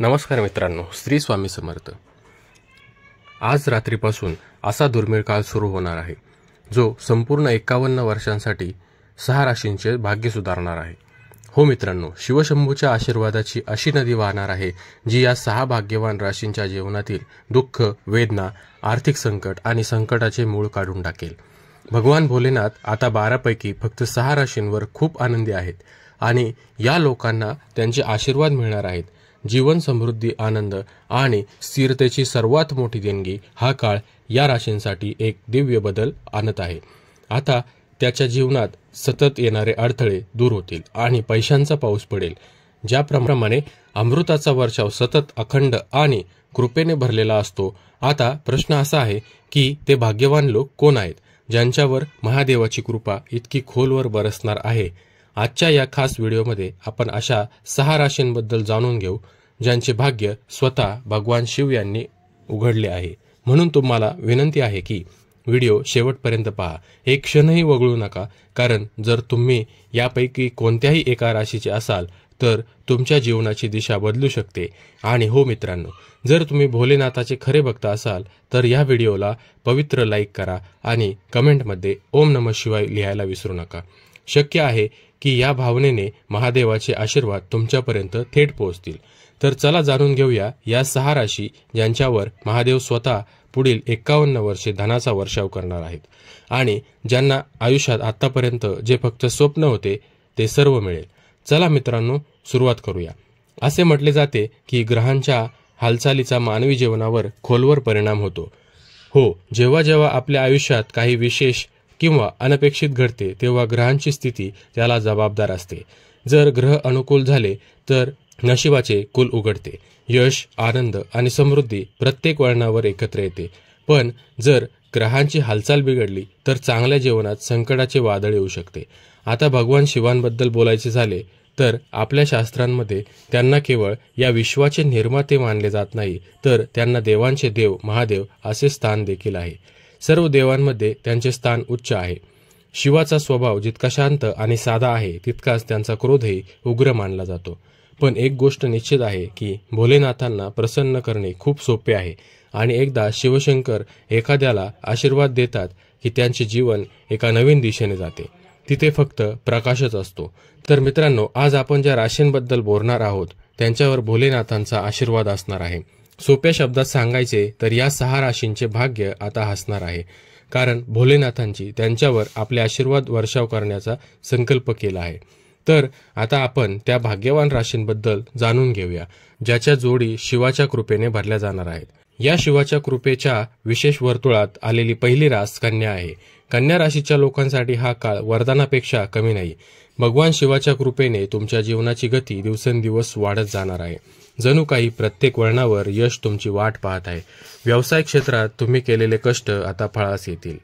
नमस्कार मित्रांनो, श्री स्वामी समर्थ। आज रात्रीपासून असा दुर्मिळ काळ सुरू होणार आहे जो संपूर्ण 51 वर्षांसाठी 6 राशींचे भाग्य सुधारणार आहे। हो मित्रांनो, शिवशंभूच्या आशीर्वादाची अशी नदी वाहणार आहे जी या 6 भाग्यवान राशींच्या जीवनातील दुःख, वेदना, आर्थिक संकट आणि संकटाचे मूळ काढून टाकेल। भगवान भोलेनाथ आता 12 पैकी फक्त 6 राशींवर खूप आनंदी आहेत आणि या लोकांना त्यांचे आशीर्वाद मिळणार आहेत। जीवन, समृद्धी, आनंद आणि स्थिरतेची सर्वात मोठी देणगी हा काळ या राशींसाठी एक दिव्य बदल आणत आहे। आता त्याच्या जीवनात सतत येणारे अडथळे दूर होतील आणि पैशांचा पाऊस पडेल। ज्याप्रमाणे अमृताचा वर्षाव सतत अखंड आणि कृपेने भरलेला असतो, आता प्रश्न असा आहे की ते भाग्यवान लोक कोण आहेत ज्यांच्यावर महादेवाची कृपा इतकी खोलवर बरसणार आहे। आजच्या या खास व्हिडिओमध्ये आपण अशा 6 राशींबद्दल जाणून घेऊ ज्यांचे भाग्य स्वतः भगवान शिव यांनी उघडले आहे। म्हणून तुम्हाला विनंती आहे की व्हिडिओ शेवटपर्यंत पहा, एक क्षणही वगळू नका, कारण जर तुम्ही यापैकी कोणत्याही एका राशीचे असाल तर तुमच्या जीवनाची दिशा बदलू शकते। आणि हो मित्रांनो, जर तुम्ही भोलेनाथाचे खरे भक्त असाल तर या व्हिडिओला पवित्र लाईक करा आणि कमेंटमध्ये ओम नमः शिवाय लिहायला विसरू नका। शक्य आहे की या भावनेने महादेवाचे आशीर्वाद तुमच्यापर्यंत थेट पोहोचतील। तर चला जाणून घेऊया या 6 राशी ज्यांच्यावर महादेव स्वतः पुढील 51 वर्षे धनाचा वर्षाव करणार आहेत आणि ज्यांना आयुष्यात आतापर्यंत जे फक्त स्वप्न होते ते सर्व मिळेल। चला मित्रांनो, सुरुवात करूया। असे म्हटले जाते की ग्रहांच्या हालचालीचा मानवी जीवनावर खोलवर परिणाम होतो। हो, जेव्हा जेव्हा आपल्या आयुष्यात काही विशेष किंवा अनपेक्षित घडते तेव्हा ग्रहांची स्थिती त्याला जबाबदार असते। जर ग्रह अनुकूल झाले तर नशिबाचे कुल उघडते, यश, आनंद आणि समृद्धी प्रत्येक वळणावर एकत्र येते। पण जर ग्रहांची हालचाल बिघडली तर चांगल्या जीवनात संकटाचे वादळ येऊ शकते। आता भगवान शिवांबद्दल बोलायचे झाले तर आपल्या शास्त्रांमध्ये त्यांना केवळ या विश्वाचे निर्माते मानले जात नाही, तर त्यांना देवांचे देव महादेव असे स्थान देखील आहे। सर्व देवांमध्ये त्यांचे स्थान उच्च आहे। शिवाचा स्वभाव जितका शांत आणि साधा आहे तितकाच त्यांचा क्रोधही उग्र मानला जातो। पण एक गोष्ट निश्चित आहे की भोलेनाथांना प्रसन्न करणे खूप सोपे आहे आणि एकदा शिवशंकर एखाद्याला आशीर्वाद देतात की त्यांचे जीवन एका नवीन दिशेने जाते, तिथे फक्त प्रकाशच असतो। तर मित्रांनो, आज आपण ज्या राशींबद्दल बोलणार आहोत त्यांच्यावर भोलेनाथांचा आशीर्वाद असणार आहे। सोप्या शब्दात सांगायचे तर या 6 राशींचे भाग्य आता हसणार आहे, कारण भोलेनाथांची त्यांच्यावर आपले आशीर्वाद वर्षाव करण्याचा संकल्प केला आहे। तर आता आपण त्या भाग्यवान राशींबद्दल जाणून घेऊया ज्याच्या जोडी शिवाच्या कृपेने भरल्या जाणार आहेत। या शिवाच्या कृपेच्या विशेष वर्तुळात आलेली पहिली रास कन्या आहे। कन्या राशीच्या लोकांसाठी हा काळ वरदानापेक्षा कमी नाही। भगवान शिवाच्या कृपेने तुमच्या जीवनाची गती दिवसेंदिवस वाढत जाणार आहे। जणू काही प्रत्येक वळणावर यश तुमची वाट पाहत आहे। व्यवसाय क्षेत्रात तुम्ही केलेले कष्ट आता फळास येतील।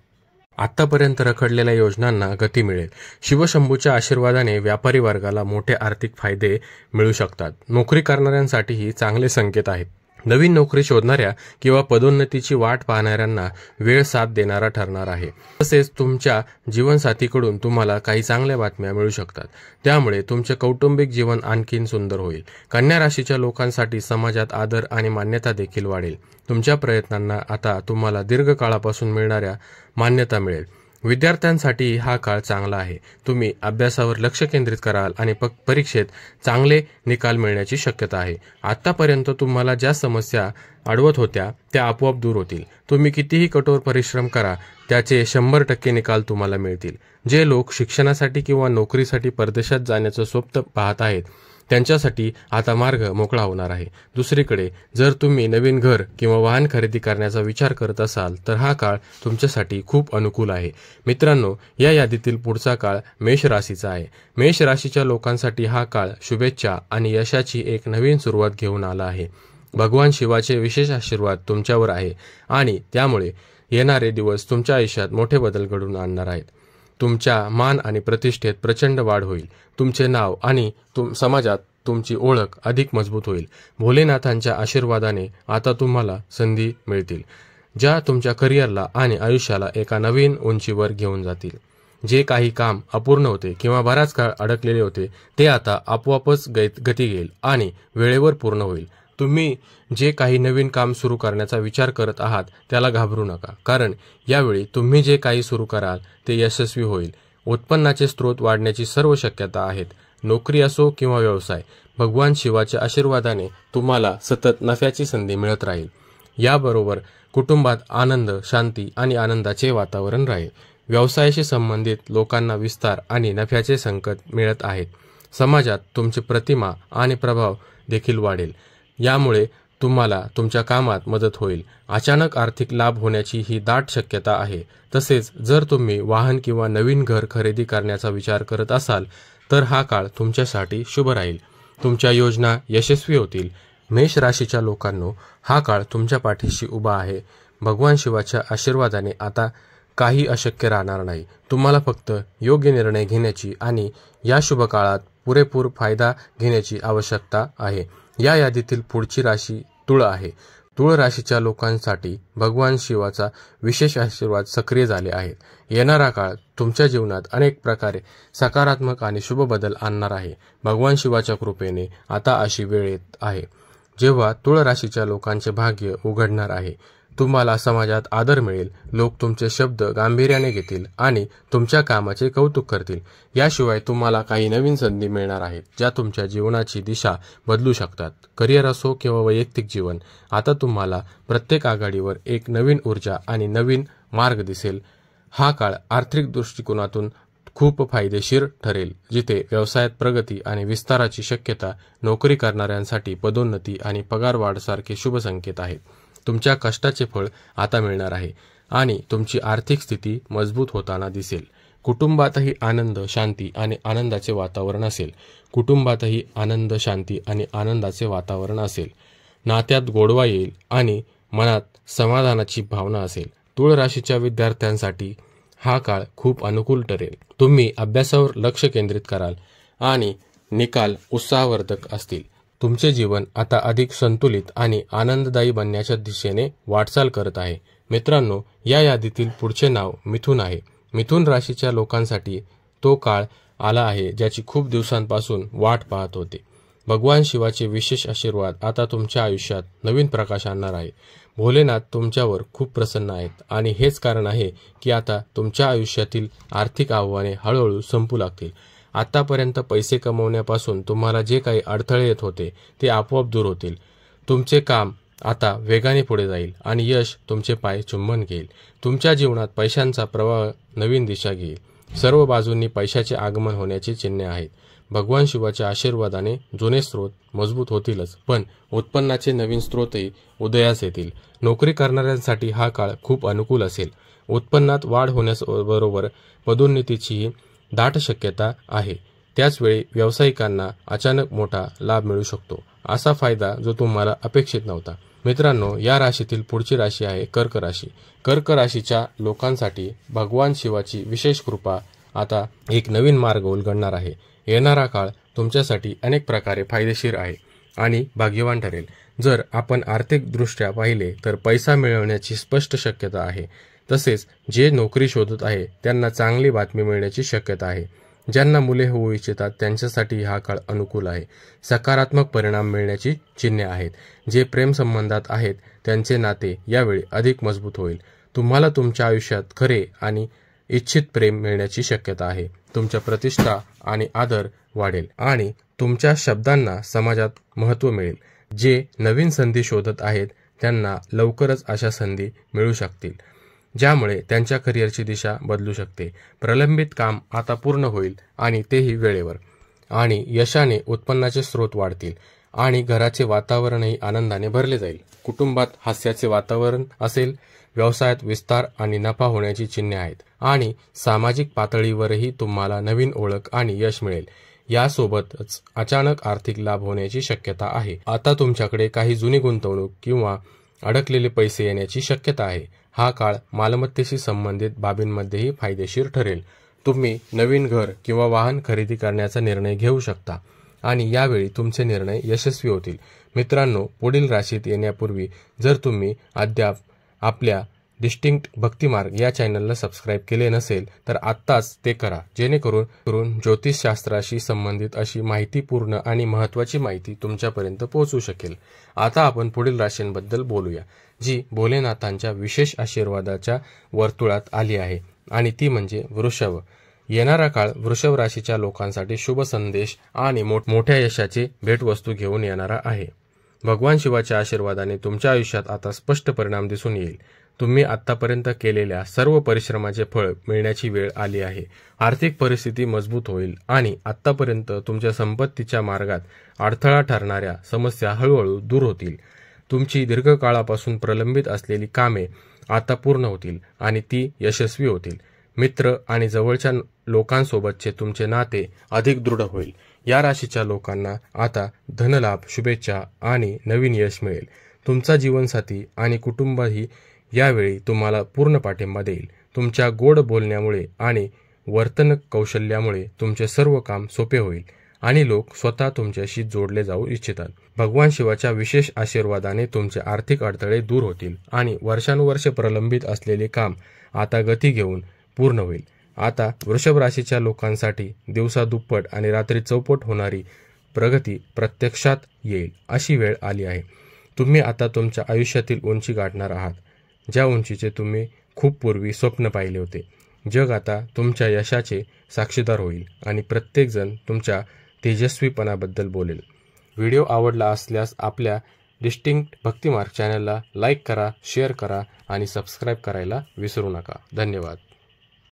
आतापर्यंत रखडलेल्या योजनांना गती मिळेल। शिवशंभूच्या आशीर्वादाने व्यापारी वर्गाला मोठे आर्थिक फायदे मिळू शकतात। नोकरी करणाऱ्यांसाठीही चांगले संकेत आहेत। नवीन नोकरी शोधणाऱ्या किंवा पदोन्नतीची वाट पाहणाऱ्यांना वेळ साथ देणारा ठरणार आहे। तसेच तुमच्या जीवनसाथीकडून तुम्हाला काही चांगल्या बातम्या मिळू शकतात, त्यामुळे तुमचे कौटुंबिक जीवन आणखीन सुंदर होईल। कन्या राशीच्या लोकांसाठी समाजात आदर आणि मान्यता देखील वाढेल। तुमच्या प्रयत्नांना आता तुम्हाला दीर्घकाळापासून मिळणाऱ्या मान्यता मिळेल। विद्यार्थ्यांसाठी हा काळ चांगला आहे। तुम्ही अभ्यासावर लक्ष केंद्रित कराल आणि परीक्षेत चांगले निकाल मिळण्याची शक्यता आहे। आतापर्यंत तुम्हाला ज्या समस्या अडवत होत्या त्या आपोआप दूर होतील। तुम्ही कितीही कठोर परिश्रम करा, त्याचे 100% निकाल तुम्हाला मिळतील। जे लोक शिक्षणासाठी किंवा नोकरीसाठी परदेशात जाण्याचं स्वप्न पाहत आहेत त्यांच्यासाठी आता मार्ग मोकळा होणार आहे। दुसरीकडे जर तुम्ही नवीन घर किंवा वाहन खरेदी करण्याचा विचार करत असाल तर हा काळ तुमच्यासाठी खूप अनुकूल आहे। मित्रांनो, या यादीतील पुढचा काळ मेष राशीचा आहे। मेष राशीच्या लोकांसाठी हा काळ शुभेच्छा आणि यशाची एक नवीन सुरुवात घेऊन आला आहे। भगवान शिवाचे विशेष आशीर्वाद तुमच्यावर आहे आणि त्यामुळे येणारे दिवस तुमच्या आयुष्यात मोठे बदल घडवून आणणार आहेत। तुमच्या मान आणि प्रतिष्ठेत प्रचंड वाढ होईल। तुमचे नाव आणि समाजात तुमची ओळख अधिक मजबूत होईल। भोलेनाथांच्या आशीर्वादाने आता तुम्हाला संधी मिळतील ज्या तुमच्या करिअरला आणि आयुष्याला एका नवीन उंचीवर घेऊन जातील। जे काही काम अपूर्ण होते किंवा बराच काळ अडकलेले होते ते आता आपोआपच गती घेईल आणि वेळेवर पूर्ण होईल। तुम्ही जे काही नवीन काम सुरू करण्याचा विचार करत आहात त्याला घाबरू नका, कारण यावेळी तुम्ही जे काही सुरू कराल ते यशस्वी होईल. उत्पन्नाचे स्रोत वाढण्याची सर्व शक्यता आहेत. नोकरी असो किंवा व्यवसाय, भगवान शिवाच्या आशीर्वादाने तुम्हाला सतत नफ्याची संधी मिळत राहील. याबरोबर कुटुंबात आनंद, शांती आणि आनंदाचे वातावरण राहील. व्यवसायाशी संबंधित लोकांना विस्तार आणि नफ्याचे संकेत मिळत आहेत. समाजात तुमची प्रतिमा आणि प्रभाव देखील वाढेल. यामुळे तुम्हाला तुमच्या कामात मदत होईल. अचानक आर्थिक लाभ होण्याची ही दाट शक्यता आहे. तसेच जर तुम्ही वाहन किंवा नवीन घर खरेदी करण्याचा विचार करत असाल तर हा काळ तुमच्यासाठी शुभ राहील. तुमच्या योजना यशस्वी होतील. मेष राशीच्या लोकांनो, हा काळ तुमच्या पाठीशी उभा आहे. भगवान शिवाच्या आशीर्वादाने आता काही अशक्य राहणार नाही. तुम्हाला फक्त योग्य निर्णय घेण्याची आणि या शुभ काळात पुरेपूर फायदा घेण्याची आवश्यकता आहे. या यादीतील पुढची राशी तुळ आहे. तुळ राशीच्या लोकांसाठी भगवान शिवाचा विशेष आशीर्वाद सक्रिय झाले आहेत. येणारा काळ तुमच्या जीवनात अनेक प्रकारे सकारात्मक आणि शुभ बदल आणणार आहे. भगवान शिवाच्या कृपेने आता अशी वेळ येत आहे जेव्हा तुळ राशीच्या लोकांचे भाग्य उघडणार आहे. तुम्हाला समाजात आदर मिळेल. लोक तुमचे शब्द गांभीर्याने घेतील आणि तुमच्या कामाचे कौतुक करतील. याशिवाय तुम्हाला काही नवीन संधी मिळणार आहेत ज्या तुमच्या जीवनाची दिशा बदलू शकतात. करिअर असो किंवा वैयक्तिक जीवन, आता तुम्हाला प्रत्येक आघाडीवर एक नवीन ऊर्जा आणि नवीन मार्ग दिसेल. हा काळ आर्थिक दृष्टिकोनातून खूप फायदेशीर ठरेल, जिथे व्यवसायात प्रगती आणि विस्ताराची शक्यता, नोकरी करणाऱ्यांसाठी पदोन्नती आणि पगारवाढ सारखे शुभ संकेत आहेत. तुमच्या कष्टाचे फळ आता मिळणार आहे आणि तुमची आर्थिक स्थिती मजबूत होताना दिसेल. कुटुंबातही आनंद, शांती आणि आनंदाचे वातावरण असेल. कुटुंबातही आनंद, शांती आणि आनंदाचे वातावरण असेल. नात्यात गोडवा येईल आणि मनात समाधानाची भावना असेल. तुळ राशीच्या विद्यार्थ्यांसाठी हा काळ खूप अनुकूल ठरेल. तुम्ही अभ्यासावर लक्ष केंद्रित कराल आणि निकाल उत्साहवर्धक असतील. तुमचे जीवन आता अधिक संतुलित आणि आनंददायी बनण्याच्या दिशेने वाटचाल करत आहे. मित्रांनो, या यादीतील पुढचे नाव मिथुन आहे. मिथुन राशीच्या लोकांसाठी तो काळ आला आहे ज्याची खूप दिवसांपासून वाट पाहत होते. भगवान शिवाचे विशेष आशीर्वाद आता तुमच्या आयुष्यात नवीन प्रकाश आणणार आहे. भोलेनाथ तुमच्यावर खूप प्रसन्न आहेत आणि हेच कारण आहे की आता तुमच्या आयुष्यातील आर्थिक आव्हाने हळूहळू संपू लागतील. आतापर्यंत पैसे कमवण्यापासून तुम्हाला जे काही अडथळे येत होते ते आपोआप दूर होतील. तुमचे काम आता वेगाने पुढे जाईल आणि यश तुमचे पाय चुंबन घेईल. तुमच्या जीवनात पैशांचा प्रवाह नवीन दिशा घेईल. सर्व बाजूंनी पैशाचे आगमन होण्याची चिन्हे आहेत. भगवान शिवाच्या आशीर्वादाने जुने स्रोत मजबूत होतीलच, पण उत्पन्नाचे नवीन स्रोतही उदयास येतील. नोकरी करणाऱ्यांसाठी हा काळ खूप अनुकूल असेल. उत्पन्नात वाढ होण्याबरोबर पदोन्नतीचीही दाट शक्यता आहे. त्याचवेळी व्यावसायिकांना अचानक मोठा लाभ मिळू शकतो, असा फायदा जो तुम्हाला अपेक्षित नव्हता. मित्रांनो, या राशीतील पुढची राशी आहे कर्क राशी. कर्क राशीच्या लोकांसाठी भगवान शिवाची विशेष कृपा आता एक नवीन मार्ग उलगडणार आहे. येणारा काळ तुमच्यासाठी अनेक प्रकारे फायदेशीर आहे आणि भाग्यवान ठरेल. जर आपण आर्थिकदृष्ट्या पाहिले तर पैसा मिळवण्याची स्पष्ट शक्यता आहे. तसेच जे नोकरी शोधत आहे त्यांना चांगली बातमी मिळण्याची शक्यता आहे. ज्यांना मुले होऊ इच्छितात त्यांच्यासाठी हा काळ अनुकूल आहे. सकारात्मक परिणाम मिळण्याची चिन्हे आहेत. जे प्रेमसंबंधात आहेत त्यांचे नाते यावेळी अधिक मजबूत होईल. तुम्हाला तुमच्या आयुष्यात खरे आणि इच्छित प्रेम मिळण्याची शक्यता आहे. तुमच्या प्रतिष्ठा आणि आदर वाढेल आणि तुमच्या शब्दांना समाजात महत्त्व मिळेल. जे नवीन संधी शोधत आहेत त्यांना लवकरच अशा संधी मिळू शकतील ज्यामुळे त्यांच्या करिअरची दिशा बदलू शकते. प्रलंबित काम आता पूर्ण होईल आणि तेही वेळेवर. आणि यशाने उत्पन्नाचे स्रोत वाढतील आणि घराचे वातावरणही आनंदाने भरले जाईल. कुटुंबात हास्याचे वातावरण असेल. व्यवसायात विस्तार आणि नफा होण्याची चिन्हे आहेत आणि सामाजिक पातळीवरही तुम्हाला नवीन ओळख आणि यश मिळेल. यासोबतच अचानक आर्थिक लाभ होण्याची शक्यता आहे. आता तुमच्याकडे काही जुनी गुंतवणूक किंवा अडकलेले पैसे येण्याची शक्यता आहे. हा काळ मालमत्तेशी संबंधित बाबींमध्येही फायदेशीर ठरेल. तुम्ही नवीन घर किंवा वाहन खरेदी करण्याचा निर्णय घेऊ शकता आणि यावेळी तुमचे निर्णय यशस्वी होतील. मित्रांनो, पुढील राशीत येण्यापूर्वी जर तुम्ही अद्याप आपल्या डिस्टिंक्ट भक्तिमार्ग या चॅनलला सबस्क्राईब केले नसेल तर आत्ताच ते करा, जेणेकरून ज्योतिषशास्त्राशी संबंधित अशी माहितीपूर्ण आणि महत्त्वाची माहिती तुमच्यापर्यंत पोहोचू शकेल। आता आपण पुढील राशींबद्दल बोलूया, जी भोलेनाथांच्या विशेष आशीर्वादाच्या वर्तुळात आली आहे, आणि ती म्हणजे वृषभ। येणारा काळ वृषभ राशीच्या लोकांसाठी शुभ संदेश आणि मोठ्या यशाची भेटवस्तू घेऊन येणारा आहे। भगवान शिवाच्या आशीर्वादाने तुमच्या आयुष्यात आता स्पष्ट परिणाम दिसून येईल। तुम्ही आतापर्यंत केलेल्या सर्व परिश्रमाचे फळ मिळण्याची वेळ आली आहे। आर्थिक परिस्थिती मजबूत होईल आणि आतापर्यंत तुमच्या संपत्तीच्या मार्गात अडथळा ठरणाऱ्या समस्या हळूहळू दूर होतील। तुमची दीर्घकाळापासून प्रलंबित असलेली कामे आता पूर्ण होतील आणि ती यशस्वी होतील। मित्र आणि जवळच्या लोकांसोबतचे तुमचे नाते अधिक दृढ होईल। या राशीच्या लोकांना आता धनलाभ, शुभेच्छा आणि नवीन यश मिळेल। तुमचा जीवनसाथी आणि कुटुंबही यावेळी तुम्हाला पूर्ण पाठिंबा देईल। तुमच्या गोड बोलण्यामुळे आणि वर्तन कौशल्यामुळे तुमचे सर्व काम सोपे होईल आणि लोक स्वतः तुमच्याशी जोडले जाऊ इच्छितात। भगवान शिवाच्या विशेष आशीर्वादाने तुमचे आर्थिक अडथळे दूर होतील आणि वर्षानुवर्षे प्रलंबित असलेले काम आता गती घेऊन पूर्ण होईल। आता वृषभ राशीच्या लोकांसाठी दिवसा दुप्पट आणि रात्री चौपट होणारी प्रगती प्रत्यक्षात येईल अशी वेळ आली आहे। तुम्ही आता तुमच्या आयुष्यातील उंची गाठणार आहात, ज्या उंचीचे तुम्ही खूप पूर्वी स्वप्न पाहिले होते। जग आता तुमच्या यशाचे साक्षीदार होईल आणि प्रत्येकजण तुमच्या तेजस्वीपणाबद्दल बोलेल। व्हिडिओ आवडला असल्यास आपल्या डिस्टिंक्ट भक्तिमार्ग चॅनलला लाईक करा, शेअर करा आणि सबस्क्राईब करायला विसरू नका। धन्यवाद।